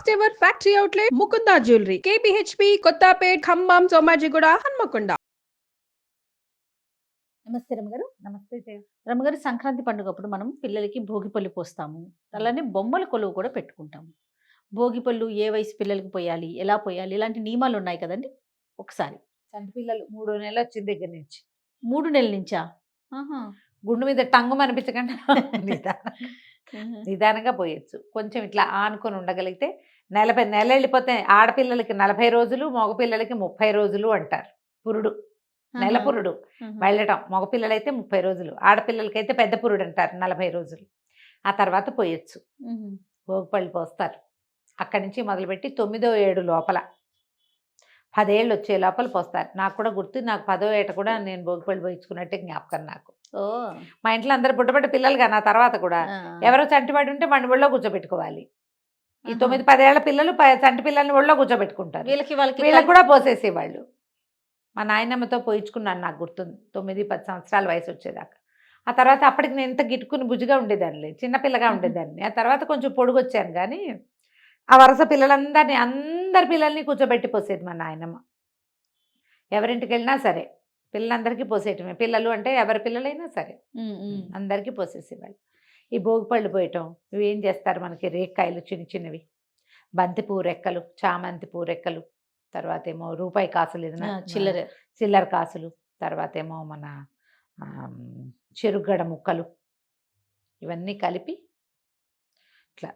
First ever factory outlet Mukunda jewellery KPHB Kothapet Khammam Somajiguda Hanamkonda. నమస్తే రమగారు. నమస్తే జయ. రమగారు, సంక్రాంతి పండుగప్పుడు మనం పిల్లలకి భోగిపళ్ళు పోస్తాము, అలానే బొమ్మల కొలువు కూడా పెట్టుకుంటాము. భోగిపళ్ళు ఏ వయసు పిల్లలకి పోయాలి, ఎలా పోయాలి, ఇలాంటి నియమాలు ఉన్నాయి కదండి. ఒకసారి చంటి పిల్లలు 3 నెలలు వచ్చిన దగ్గర నుంచి 3 నెలల నుంచా? గుండు మీద టంగు అనిపించకుండా నిదానంగా పోయొచ్చు. కొంచెం ఇట్లా ఆనుకొని ఉండగలిగితే నెల వెళ్ళిపోతే ఆడపిల్లలకి 40 రోజులు, మగపిల్లలకి 30 రోజులు అంటారు. పురుడు, నెల పురుడు వెళ్ళటం. మగపిల్లలైతే 30 రోజులు, ఆడపిల్లలకైతే పెద్ద పురుడు అంటారు 40 రోజులు. ఆ తర్వాత పోయొచ్చు. భోగిపళ్ళు పోస్తారు. అక్కడి నుంచి మొదలుపెట్టి 9వ ఏడు లోపల 10 ఏళ్ళు వచ్చే లోపల పోస్తారు. నాకు కూడా గుర్తు, నాకు 10వ ఏట కూడా నేను భోగిపళ్ళు పోయించుకున్నట్టే జ్ఞాపకం నాకు. మా ఇంట్లో అందరు బుడ్డబడ్డ పిల్లలుగా నా తర్వాత కూడా ఎవరో చంటివాడు ఉంటే వాడిని ఒళ్ళో కూర్చోబెట్టుకోవాలి. ఈ 9-10 ఏళ్ల పిల్లలు చంటి పిల్లల్ని ఒళ్ళో కూర్చోబెట్టుకుంటారు. వీళ్ళకి కూడా పోసేసేవాళ్ళు. మా నాయనమ్మతో పోయించుకున్నాను, నాకు గుర్తుంది. 9-10 సంవత్సరాల వయసు వచ్చేదాకా. ఆ తర్వాత అప్పటికి నేను ఇంత గిట్టుకుని బుజ్జిగా ఉండేదాన్ని, చిన్నపిల్లగా ఉండేదాన్ని. ఆ తర్వాత కొంచెం పొడుగు వచ్చాను, కానీ ఆ వరుస అందరి పిల్లల్ని కూర్చోబెట్టి పోసేది మా నాయనమ్మ. ఎవరింటికి వెళ్ళినా సరే పిల్లలందరికీ పోసేయటమే. పిల్లలు అంటే ఎవరి పిల్లలైనా సరే అందరికీ పోసేసేవాళ్ళు. ఈ భోగిపళ్ళు పోయటం, ఇవి ఏం చేస్తారు, మనకి రేక్కాయలు చిన్న చిన్నవి, బంతిపూ రెక్కలు, చామంతి పూ రెక్కలు, తర్వాత ఏమో రూపాయి కాసులు, ఏదైనా చిల్లర కాసులు, తర్వాత ఏమో మన చెరుగడ ముక్కలు, ఇవన్నీ కలిపి ఇట్లా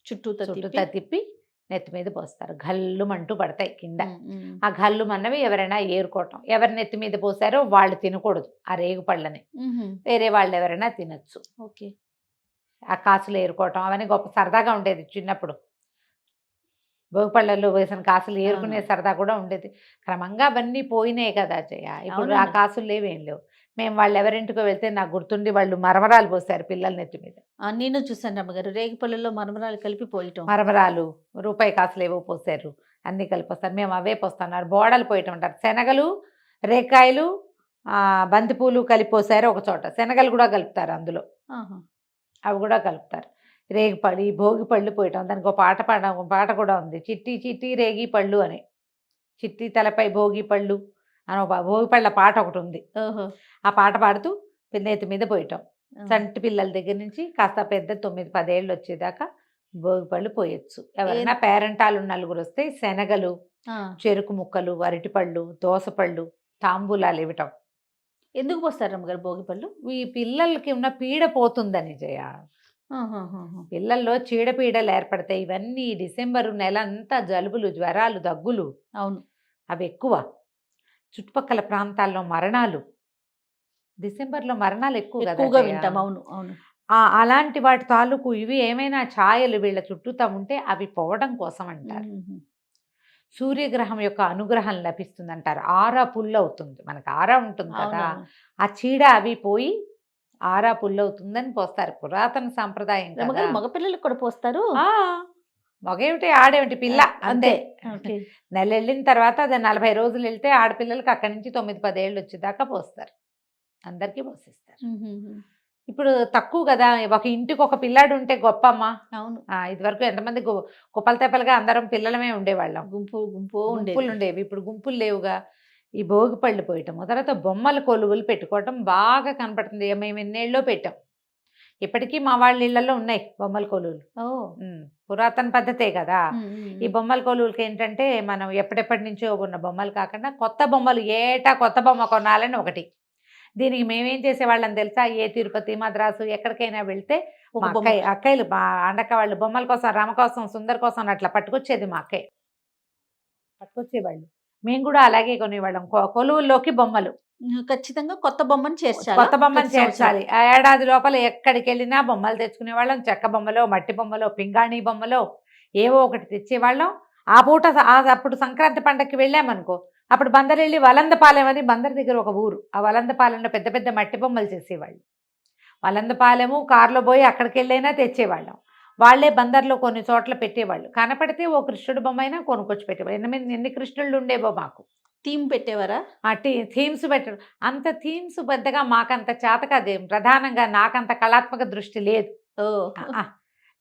చుట్టూ తిప్పి నెత్తి మీద పోస్తారు. గల్లుమంటూ పడతాయి కింద. ఆ గల్లుమన్నవి ఎవరైనా ఏరుకోవటం. ఎవరి నెత్తి మీద పోసారో వాళ్ళు తినకూడదు ఆ రేగు పళ్ళని, వేరే వాళ్ళు ఎవరైనా తినచ్చు. ఓకే. ఆ కాసులు ఏరుకోవటం అవన్నీ గొప్ప సరదాగా ఉండేది చిన్నప్పుడు. భోగిపళ్ళల్లో వేసిన కాసులు ఏరుకునే సరదా కూడా ఉండేది. క్రమంగా అవన్నీ పోయినాయి కదా జయ. ఇప్పుడు ఆ కాసులు లేవేం లేవు. మేము వాళ్ళు ఎవరింటికో వెళ్తే నాకు గుర్తుండి వాళ్ళు మరమరాలు పోసారు పిల్లల నెత్తి మీద. నేను చూసాను అమ్మగారు, రేగిపళ్ళలో మరమరాలు కలిపి పోయటం. మరమరాలు, రూపాయి కాసులు ఏవో పోసారు, అన్నీ కలిపి పోస్తారు. మేము అవే పోస్తున్నారు. బోడలు పోయటం అంటారు. శనగలు, రేకాయలు, బంతిపూలు కలిపి పోసారు ఒక చోట. శనగలు కూడా కలుపుతారు అందులో, అవి కూడా కలుపుతారు. రేగిపళ్ళు, ఈ భోగిపళ్ళు పోయటం. దానికి ఒక పాట కూడా ఉంది, చిట్టి చిట్టి రేగి పళ్ళు అని. చిట్టి తలపై భోగి పళ్ళు అని ఒక భోగిపళ్ళ పాట ఒకటి ఉంది. ఆ పాట పాడుతూ నెత్తి మీద పోయటం. చంటి పిల్లల దగ్గర నుంచి కాస్త పెద్ద 9-10 ఏళ్ళు వచ్చేదాకా భోగిపళ్ళు పోయొచ్చు. ఎవరైనా పేరెంటాలు నలుగురు వస్తే శనగలు, చెరుకు ముక్కలు, అరటిపళ్ళు, దోసపళ్ళు, తాంబూలాలు ఇవ్వటం. ఎందుకు పోస్తారు అమ్మగారు భోగిపళ్ళు? ఈ పిల్లలకి ఉన్న పీడ పోతుందని జయ. పిల్లల్లో చీడపీడలు ఏర్పడతాయి. ఇవన్నీ డిసెంబరు నెల అంతా జలుబులు, జ్వరాలు, దగ్గులు. అవును, అవి ఎక్కువ. చుట్టుపక్కల ప్రాంతాల్లో మరణాలు, డిసెంబర్లో మరణాలు ఎక్కువగా వింటాం. అవును అవును. అలాంటి వాటి తాలూకు ఇవి ఏమైనా ఛాయలు వీళ్ళ చుట్టూతా ఉంటే అవి పోవడం కోసం అంటారు. సూర్యగ్రహం యొక్క అనుగ్రహం లభిస్తుంది అంటారు. ఆరా పుల్లవుతుంది, మనకు ఆరా ఉంటుంది కదా, ఆ చీడ అవి పోయి ఆరా పుల్లవుతుందని పోస్తారు. పురాతన సాంప్రదాయం. మగపిల్లలకు కూడా పోస్తారు. మగేమిటి ఆడేమిటి పిల్ల అంతే. నెల వెళ్ళిన తర్వాత అది 40 రోజులు వెళ్తే ఆడపిల్లలకి అక్కడి నుంచి 9-10 ఏళ్ళు వచ్చేదాకా పోస్తారు. అందరికీ పోసేస్తారు. ఇప్పుడు తక్కువ కదా, ఒక ఇంటికి ఒక పిల్లాడు ఉంటే గొప్ప అమ్మా. అవును. ఇదివరకు ఎంతమంది కుప్పలు తెప్పలుగా అందరం పిల్లలమే ఉండేవాళ్ళం. గుంపులు ఉండేవి. ఇప్పుడు గుంపులు లేవుగా. ఈ భోగిపళ్ళు పోయటము, తర్వాత బొమ్మల కొలువులు పెట్టుకోవటం బాగా కనపడుతుంది. మేము ఎన్నేళ్ళలో పెట్టాం. ఇప్పటికీ మా వాళ్ళ ఇళ్లలో ఉన్నాయి బొమ్మల కొలువులు. పురాతన పద్ధతే కదా. ఈ బొమ్మల కొలువులకి ఏంటంటే మనం ఎప్పటి నుంచో ఉన్న బొమ్మలు కాకుండా కొత్త బొమ్మలు, ఏటా కొత్త బొమ్మ కొనాలని ఒకటి. దీనికి మేమేం చేసేవాళ్ళని తెలుసా, ఏ తిరుపతి, మద్రాసు ఎక్కడికైనా వెళ్తే మా అక్కయ్యలు, మా అండక్క వాళ్ళు బొమ్మల కోసం, రామ కోసం, సుందర్ కోసం అట్లా పట్టుకొచ్చేది. మా అక్కయ్య పట్టుకొచ్చేవాళ్ళు. మేము కూడా అలాగే కొనేవాళ్ళం. కొలువుల్లోకి బొమ్మలు ఖచ్చితంగా కొత్త బొమ్మను చేర్చాలి. కొత్త బొమ్మను చేర్చాలి. ఆ ఏడాది లోపల ఎక్కడికి వెళ్ళినా బొమ్మలు తెచ్చుకునేవాళ్ళం. చెక్క బొమ్మలో, మట్టి బొమ్మలో, పింగాణి బొమ్మలో ఏవో ఒకటి తెచ్చేవాళ్ళం. ఆ పూట అప్పుడు సంక్రాంతి పండగకి వెళ్ళామనుకో, అప్పుడు బందరు వెళ్ళి వలందపాలెం అని బందర్ దగ్గర ఒక ఊరు, ఆ వలందపాలెంలో పెద్ద పెద్ద మట్టి బొమ్మలు చేసేవాళ్ళు. వలందపాలెము కారులో పోయి అక్కడికి వెళ్ళైనా తెచ్చేవాళ్ళం. వాళ్లే బందర్లో కొన్ని చోట్ల పెట్టేవాళ్ళు. కనపడితే ఓ కృష్ణుడి బొమ్మ అయినా కొనుక్కొచ్చి పెట్టేవాళ్ళు. ఎన్ని కృష్ణుళ్ళు ఉండేవో మాకు. థీమ్ పెట్టేవారా? థీమ్స్ పెట్టడం అంత థీమ్స్ పెద్దగా మాకంత చేతకాదు. ప్రధానంగా నాకంత కళాత్మక దృష్టి లేదు.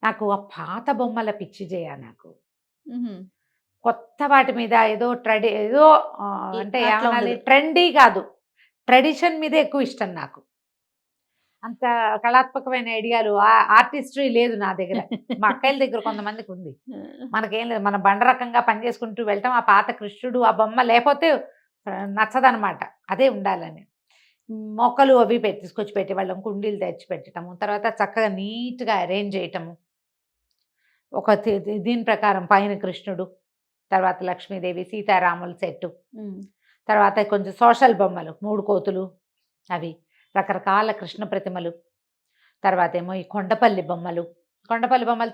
నాకు ఆ పాత బొమ్మల పిచ్చి చేయ. నాకు కొత్త వాటి మీద ఏదో ఏదో అంటే అట్లా ఏమనాలి, ఉండదు. ట్రెండీ కాదు, ట్రెడిషన్ మీద ఎక్కువ ఇష్టం నాకు. అంత కళాత్మకమైన ఐడియాలు ఆర్టిస్ట్రీ లేదు నా దగ్గర. మా అక్కయ్యల దగ్గర కొంతమందికి ఉంది, మనకేం లేదు. మనం బండ రకంగా పనిచేసుకుంటూ వెళ్తాం. ఆ పాత కృష్ణుడు ఆ బొమ్మ లేకపోతే నచ్చదనమాట, అదే ఉండాలని. మొక్కలు అవి తీసుకొచ్చి పెట్టేవాళ్ళం, కుండీలు తెచ్చి పెట్టడము, తర్వాత చక్కగా నీట్గా అరేంజ్ చేయటము. ఒక దీని ప్రకారం పైన కృష్ణుడు, తర్వాత లక్ష్మీదేవి, సీతారాముల సెట్టు, తర్వాత కొంచెం సోషల్ బొమ్మలు, 3 కోతులు, అవి రకరకాల కృష్ణ ప్రతిమలు, తర్వాత ఏమో ఈ కొండపల్లి బొమ్మలు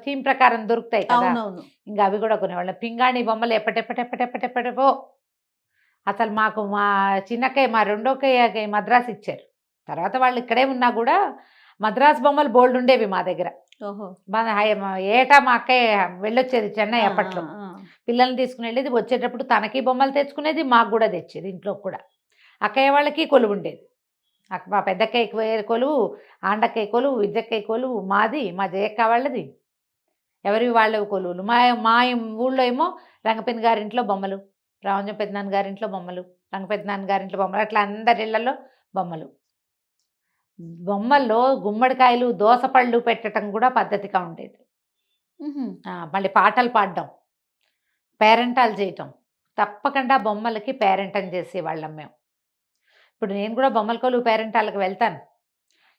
థీమ్ ప్రకారం దొరుకుతాయి కదా, అవునవును. ఇంకా అవి కూడా కొనేవాళ్ళం. పింగాణి బొమ్మలు ఎప్పటెప్పటెప్పటెప్పటెప్పటెప్పో. అసలు మాకు మా చిన్నక్కయ్య, మా రెండోక్కయ్య మద్రాసు ఇచ్చారు. తర్వాత వాళ్ళు ఇక్కడే ఉన్నా కూడా మద్రాసు బొమ్మలు బోల్డ్ ఉండేవి మా దగ్గర. ఓహో. ఏటా మా అక్కయ్య వెళ్ళొచ్చేది చెన్నై అప్పట్లో. పిల్లల్ని తీసుకుని వెళ్ళేది, వచ్చేటప్పుడు తనకి బొమ్మలు తెచ్చుకునేది, మాకు కూడా తెచ్చేది. ఇంట్లో కూడా అక్కయ్య వాళ్ళకి కొలువు ఉండేది. మా పెద్దక్కయ్య కొలువు, ఆండక్కయ్య కొలువు, విద్యక్కయ్య కొలువు, మాది, మా జయక్క వాళ్ళది, ఎవరి వాళ్ళవి కొలువులు. మా ఊళ్ళో ఏమో రంగపెద్ద గారింట్లో బొమ్మలు, రావంజం పెద్దనాన్న గారింట్లో బొమ్మలు, రంగపెద్దనాన్న గారింట్లో బొమ్మలు, అట్లా అందరి ఇళ్లలో బొమ్మలు. బొమ్మల్లో గుమ్మడికాయలు, దోసపళ్ళు పెట్టడం కూడా పద్ధతిగా ఉండేది. మళ్ళీ పాటలు పాడడం, పేరెంటాలు చేయటం, తప్పకుండా బొమ్మలకి పేరెంటం చేసేవాళ్ళం మేము. ఇప్పుడు నేను కూడా బొమ్మల కొలువు పేరెంటాలకు వెళ్తాను.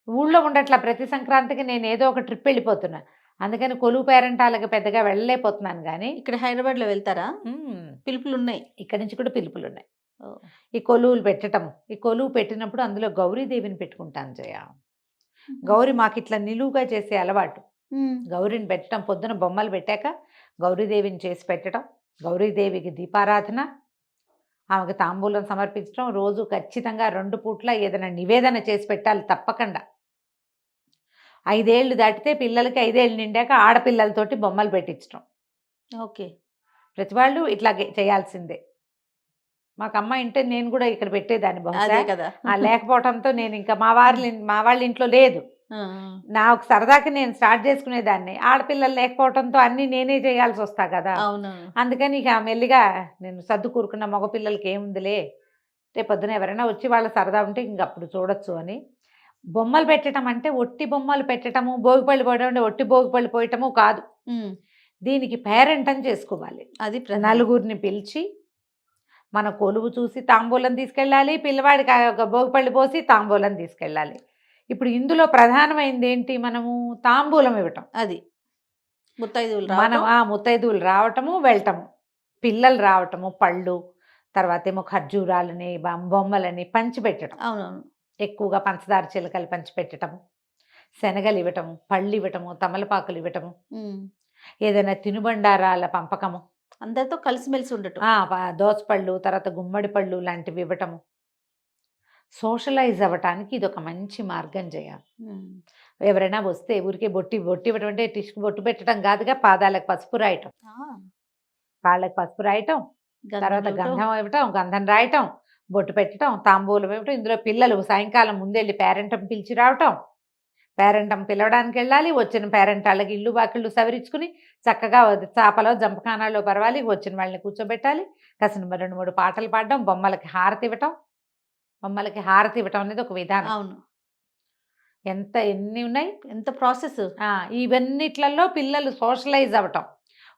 ఊళ్ళో ఉండట్లా, ప్రతి సంక్రాంతికి నేను ఏదో ఒక ట్రిప్ వెళ్ళిపోతున్నా, అందుకని కొలువు పేరెంటాలకు పెద్దగా వెళ్ళలేకపోతున్నాను. కానీ ఇక్కడ హైదరాబాద్లో వెళ్తారా? పిలుపులు ఉన్నాయి, ఇక్కడి నుంచి కూడా పిలుపులు ఉన్నాయి. ఈ కొలువులు పెట్టడం, ఈ కొలువు పెట్టినప్పుడు అందులో గౌరీదేవిని పెట్టుకుంటాను జయ. గౌరీ మాకు ఇట్లా నిలువుగా చేసే అలవాటు. గౌరీని పెట్టడం, పొద్దున బొమ్మలు పెట్టాక గౌరీదేవిని చేసి పెట్టడం, గౌరీదేవికి దీపారాధన, ఆమెకు తాంబూలం సమర్పించడం, రోజు ఖచ్చితంగా 2 పూట్ల ఏదైనా నివేదన చేసి పెట్టాలి తప్పకుండా. 5 ఏళ్ళు దాటితే పిల్లలకి 5 ఏళ్ళు నిండాక ఆడపిల్లలతోటి బొమ్మలు పెట్టించడం. ఓకే. ప్రతి వాళ్ళు ఇట్లాగే చేయాల్సిందే. మాకు అమ్మ ఇంటే నేను కూడా ఇక్కడ పెట్టేదాన్ని బహుశా. కదా. లేకపోవడంతో నేను ఇంకా మా వాళ్ళ ఇంట్లో లేదు. నాకు సరదాకి నేను స్టార్ట్ చేసుకునేదాన్ని. ఆడపిల్లలు లేకపోవడంతో అన్నీ నేనే చేయాల్సి వస్తా కదా. అందుకని ఇక మెల్లిగా నేను సర్దు కూరుకున్న, మగపిల్లలకి ఏముందిలే, రేపు పొద్దున ఎవరైనా వచ్చి వాళ్ళ సరదా ఉంటే ఇంక అప్పుడు చూడొచ్చు అని. బొమ్మలు పెట్టడం అంటే ఒట్టి బొమ్మలు పెట్టడము, భోగిపళ్ళు పోయడం అంటే ఒట్టి భోగిపళ్ళు పోయటము కాదు. దీనికి పేరెంటం చేసుకోవాలి. అది నలుగురిని పిలిచి మన కొలువు చూసి తాంబూలం తీసుకెళ్ళాలి, పిల్లవాడికి భోగిపళ్ళు పోసి తాంబూలం తీసుకెళ్ళాలి. ఇప్పుడు ఇందులో ప్రధానమైనది ఏంటి, మనము తాంబూలం ఇవ్వటం. అది ముత్తైదువులు ముత్తైదువులు రావటము, వెళ్ళటము, పిల్లలు రావటము, పళ్ళు, తర్వాత ఏమో ఖర్జూరాలని, బొమ్మలని పంచిపెట్టడం. అవునవును. ఎక్కువగా పంచదార చిలకలు పంచిపెట్టడము, శనగలు ఇవ్వటము, పళ్ళు ఇవ్వటము, తమలపాకులు ఇవ్వటము, ఏదైనా తినుబండారాల పంపకము, అందరితో కలిసిమెలిసి ఉండటం, దోసపళ్ళు, తర్వాత గుమ్మడి పళ్ళు లాంటివి ఇవ్వటము. సోషలైజ్ అవ్వటానికి ఇది ఒక మంచి మార్గం చేయాలి. ఎవరైనా వస్తే ఊరికే బొట్టి ఇవ్వటం అంటే టిష్కు బొట్టు పెట్టడం కాదుగా, పాదాలకు పసుపు రాయటం, కాళ్ళకి పసుపు రాయటం, తర్వాత గంధం ఇవ్వటం, గంధం రాయటం, బొట్టు పెట్టడం, తాంబూలం ఇవ్వటం. ఇందులో పిల్లలు సాయంకాలం ముందెళ్ళి పేరెంటం పిలిచి రావటం, పేరెంటం పిలవడానికి వెళ్ళాలి, వచ్చిన పేరెంటాళ్ళకి ఇల్లు వాకిళ్ళు సవరించుకుని చక్కగా చాపలో జంపకానాల్లో పరవాలి, వచ్చిన వాళ్ళని కూర్చోబెట్టాలి, కాసిన 2-3 పాటలు పాడడం, బొమ్మలకి హారతి ఇవ్వటం. బొమ్మలకి హారతి ఇవ్వటం అనేది ఒక విధానం. అవును. ఎన్ని ఉన్నాయి, ఎంత ప్రాసెస్. ఇవన్నిట్లలో పిల్లలు సోషలైజ్ అవ్వటం,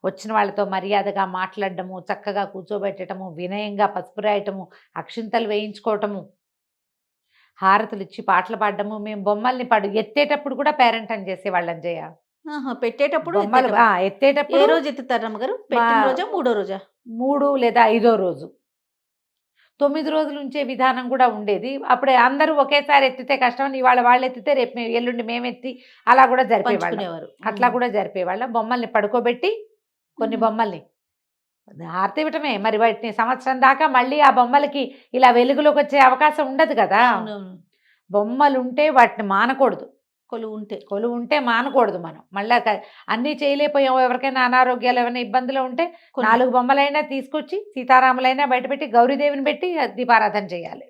వచ్చిన వాళ్ళతో మర్యాదగా మాట్లాడటము, చక్కగా కూర్చోబెట్టడము, వినయంగా పసుపు రాయటము, అక్షింతలు వేయించుకోవటము, హారతులు ఇచ్చి పాటలు పాడడము. మేము బొమ్మల్ని ఎత్తేటప్పుడు కూడా పేరెంటం చేసేవాళ్ళం జయ. పెట్టేటప్పుడు ఎత్తేటప్పుడు ఏ రోజు ఎత్తుతారు అమ్మగారు? పెట్టిన రోజా, 3వ రోజా? 3 లేదా 5వ రోజు. 9 రోజులు ఉంచే విధానం కూడా ఉండేది. అప్పుడే అందరూ ఒకేసారి ఎత్తితే కష్టం, ఇవాళ వాళ్ళు ఎత్తితే రేపు ఎల్లుండి మేమెత్తి అలా కూడా జరిపేవాళ్ళం. అట్లా కూడా జరిపేవాళ్ళం. బొమ్మల్ని పడుకోబెట్టి కొన్ని బొమ్మల్ని హారతి ఇవ్వటమే. మరి వాటిని సంవత్సరం దాకా మళ్ళీ ఆ బొమ్మలకి ఇలా వెలుగులోకి వచ్చే అవకాశం ఉండదు కదా. బొమ్మలు ఉంటే వాటిని మానకూడదు, కొలువు ఉంటే మానకూడదు. మనం మళ్ళీ అన్నీ చేయలేకపోయాం, ఎవరికైనా అనారోగ్యాలు ఏమైనా ఇబ్బందులు ఉంటే 4 బొమ్మలైనా తీసుకొచ్చి సీతారాములైనా బయటపెట్టి గౌరీదేవిని పెట్టి దీపారాధన చేయాలి.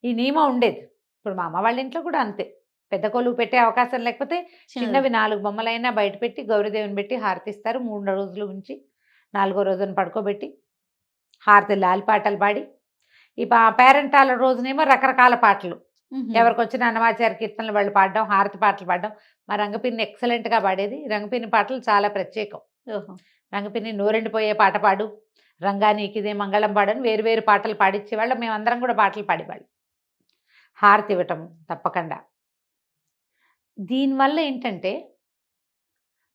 ఈ నియమం ఉండేది. ఇప్పుడు మా అమ్మ వాళ్ళ ఇంట్లో కూడా అంతే. పెద్ద కొలువు పెట్టే అవకాశం లేకపోతే చిన్నవి 4 బొమ్మలైనా బయట పెట్టి గౌరీదేవిని పెట్టి హారతిస్తారు. 3 రోజులు ఉంచి 4వ రోజున పడుకోబెట్టి హారతి లాలిపాటలు పాడి ఈ పేరెంటాల రోజునేమో రకరకాల పాటలు ఎవరికి వచ్చిన అన్నమాచార్య కీర్తనలు వాళ్ళు పాడడం, హారతి పాటలు పాడడం. మా రంగపిన్ని ఎక్సలెంట్గా పాడేది. రంగపిన్ని పాటలు చాలా ప్రత్యేకం. రంగపిన్ని నోరెండిపోయే పాట పాడు, రంగా నీకిదే మంగళం పాడని వేరు వేరు పాటలు పాడించేవాళ్ళం. మేమందరం కూడా పాటలు పాడేవాళ్ళం. హారతి ఇవ్వటం తప్పకుండా. దీనివల్ల ఏంటంటే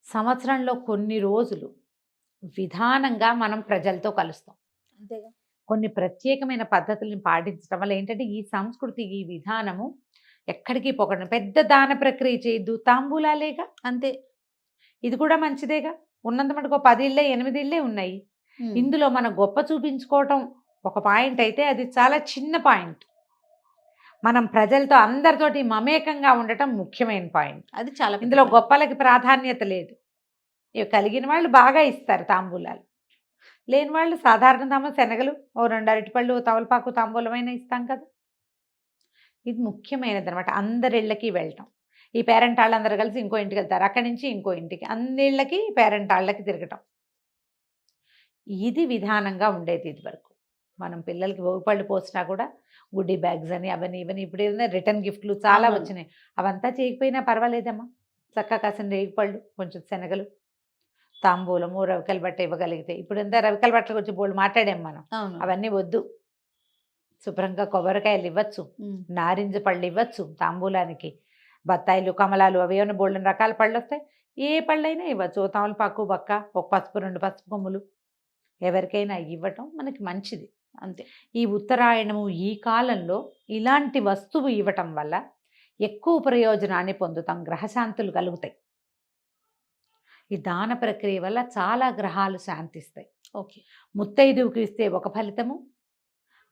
సంవత్సరంలో కొన్ని రోజులు విధానంగా మనం ప్రజలతో కలుస్తాం. అంతేగా. కొన్ని ప్రత్యేకమైన పద్ధతుల్ని పాటించడం వల్ల ఏంటంటే ఈ సంస్కృతి, ఈ విధానము ఎక్కడికి పోకండి. పెద్ద దాన ప్రక్రియ చేయొద్దు, తాంబూలాలేగా అంతే. ఇది కూడా మంచిదేగా. ఉన్నంత మటుకు 10 ఇళ్ళే 8 ఇళ్ళే ఉన్నాయి. ఇందులో మన గొప్ప చూపించుకోవటం ఒక పాయింట్ అయితే అది చాలా చిన్న పాయింట్. మనం ప్రజలతో అందరితోటి మమేకంగా ఉండటం ముఖ్యమైన పాయింట్. అది చాలా పెద్ద ఇందులో point. గొప్పలకి ప్రాధాన్యత లేదు. ఇవి కలిగిన వాళ్ళు బాగా ఇస్తారు తాంబూలాలు. లేని వాళ్ళు సాధారణ శనగలు, ఓ 2 అరటిపళ్ళు, తవలపాకు తాంబూలమైన ఇస్తాం కదా. ఇది ముఖ్యమైనది అనమాట. అందరిళ్ళకి వెళ్ళటం. ఈ పేరెంట్ వాళ్ళందరూ కలిసి ఇంకో ఇంటికి వెళ్తారు, అక్కడి నుంచి ఇంకో ఇంటికి, అన్ని ఇళ్ళకి పేరెంట్ వాళ్ళకి తిరగటం. ఇది విధానంగా ఉండేది ఇది వరకు. మనం పిల్లలకి భోగిపళ్ళు పోసినా కూడా గుడ్డీ బ్యాగ్స్ అని అవని ఇవని, ఇప్పుడు ఏదైనా రిటర్న్ గిఫ్ట్లు చాలా అవును. వచ్చినాయి. అవంతా చేయకపోయినా పర్వాలేదమ్మా. చక్కగా కాసిన రేగిపళ్ళు, కొంచెం శనగలు, తాంబూలము, రవికల బట్ట ఇవ్వగలిగితే. ఇప్పుడు ఎంత రవికల బట్టలకు వచ్చి బోళ్ళు మాట్లాడాం మనం. అవును. అవన్నీ వద్దు. శుభ్రంగా కొబ్బరికాయలు ఇవ్వచ్చు, నారింజ పళ్ళు ఇవ్వచ్చు తాంబూలానికి. బత్తాయిలు, కమలాలు, అవి ఏమైనా బోళ్ళని రకాల పళ్ళు వస్తాయి. ఏ పళ్ళైనా ఇవ్వచ్చు. ఓ తమలపాకు, బక్క, ఒక పసుపు, 2 పసుపు కొమ్ములు ఎవరికైనా ఇవ్వటం మనకి మంచిది. అంతే. ఈ ఉత్తరాయణము ఈ కాలంలో ఇలాంటి వస్తువు ఇవ్వటం వల్ల ఎక్కువ ప్రయోజనాన్ని పొందుతాం. గ్రహశాంతులు కలుగుతాయి. ఈ దాన ప్రక్రియ వల్ల చాలా గ్రహాలు శాంతిస్తాయి. ఓకే. ముత్తైదువుకి ఇస్తే ఒక ఫలితము,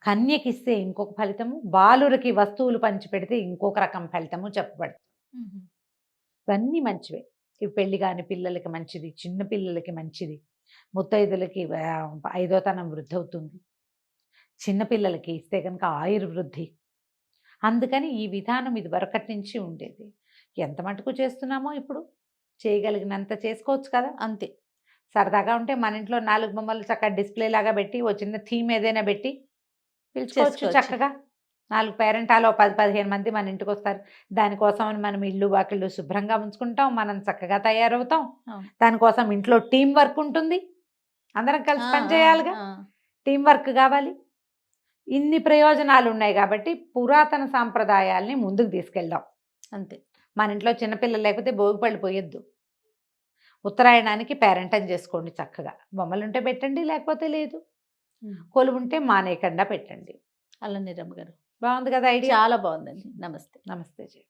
కన్యకిస్తే ఇంకొక ఫలితము, బాలురికి వస్తువులు పంచిపెడితే ఇంకొక రకం ఫలితము చెప్పబడుతుంది. ఇవన్నీ మంచివే. ఇవి పెళ్లి కాని పిల్లలకి మంచిది, చిన్న పిల్లలకి మంచిది. ముత్తైదులకి 5వ తనం వృద్ధి అవుతుంది. చిన్నపిల్లలకి ఇస్తే కనుక ఆయుర్వృద్ధి. అందుకని ఈ విధానం ఇది వరకటి నుంచి ఉండేది. ఎంత మటుకు చేస్తున్నామో ఇప్పుడు చేయగలిగినంత చేసుకోవచ్చు కదా. అంతే. సరదాగా ఉంటే మన ఇంట్లో 4 బొమ్మలు చక్కగా డిస్ప్లే లాగా పెట్టి, ఓ చిన్న థీమ్ ఏదైనా పెట్టి పిలుచుకోవచ్చు చేసుకోవచ్చు. చక్కగా. 4 పేరెంటాలో 10-15 మంది మన ఇంటికి వస్తారు. దానికోసం మనం ఇల్లు వాకిళ్ళు శుభ్రంగా ఉంచుకుంటాం, మనం చక్కగా తయారవుతాం. అవును. దానికోసం ఇంట్లో టీం వర్క్ ఉంటుంది. అందరం కలిసి పని చేయాలిగా. టీం వర్క్ కావాలి. ఇన్ని ప్రయోజనాలు ఉన్నాయి కాబట్టి పురాతన సాంప్రదాయాల్ని ముందుకు తీసుకెళ్దాం. అంతే. మన ఇంట్లో చిన్నపిల్లలు లేకపోతే భోగిపళ్ళు పోయొద్దు. ఉత్తరాయణానికి పేరెంటం చేసుకోండి చక్కగా. బొమ్మలుంటే పెట్టండి, లేకపోతే లేదు. కొలువుంటే మానేయకుండా పెట్టండి. అలా నిరమ్మ గారు బాగుంది కదా ఐడియా. చాలా బాగుందండి. నమస్తే. నమస్తే జీ.